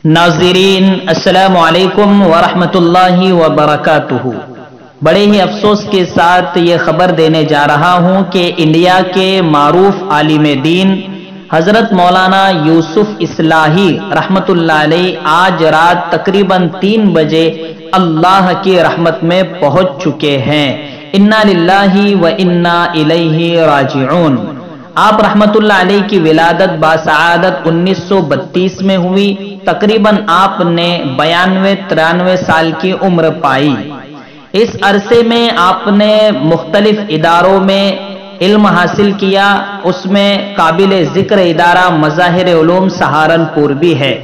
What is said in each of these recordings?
ناظرین السلام علیکم ورحمۃ اللہ وبرکاتہ۔ بڑے ہی افسوس کے ساتھ یہ خبر دینے جا رہا ہوں کہ انڈیا کے معروف عالم دین حضرت مولانا یوسف اصلاحی رحمۃ اللہ علیہ آج رات تقریباً 3 بجے اللہ کی رحمت میں پہنچ چکے ہیں۔ انا للہ و انا الیہ راجعون۔ آپ رحمت اللہ علیہ کی ولادت باسعادت 1932 میں ہوئی۔ تقریباً آپ نے 92-93 سال کی عمر پائی۔ اس عرصے میں آپ نے مختلف اداروں میں علم حاصل کیا، اس میں قابل ذکر ادارہ مظاہر علوم سہارنپور بھی ہے۔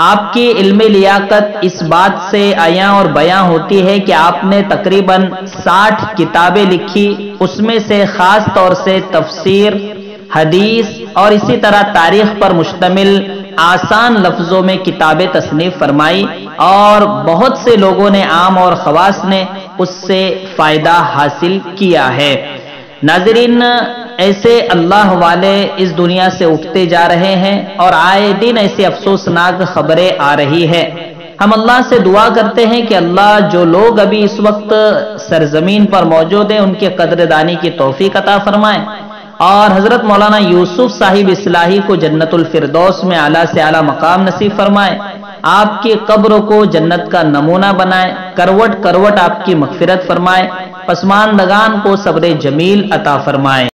آپ کی علمی لیاقت اس بات سے عیاں اور بیاں ہوتی ہے کہ آپ نے تقریباً 60 کتابیں لکھی، اس میں سے خاص طور سے تفسیر، حدیث اور اسی طرح تاریخ پر مشتمل آسان لفظوں میں کتابیں تصنیف فرمائی، اور بہت سے لوگوں نے عام اور خواص نے اس سے فائدہ حاصل کیا ہے۔ ناظرین، ایسے اللہ والے اس دنیا سے اٹھتے جا رہے ہیں اور آئے دن ایسی افسوسناک خبریں آ رہی ہے۔ ہم اللہ سے دعا کرتے ہیں کہ اللہ جو لوگ ابھی اس وقت سرزمین پر موجود ہیں ان کے قدردانی کی توفیق عطا فرمائیں، اور حضرت مولانا یوسف صاحب اصلاحی کو جنت الفردوس میں اعلیٰ سے اعلیٰ مقام نصیب فرمائیں، آپ کی قبر کو جنت کا نمونہ بنائیں، کروٹ کروٹ آپ کی مغفرت فرمائیں، پسماندگان کو صبر جمیل عطا فرمائیں۔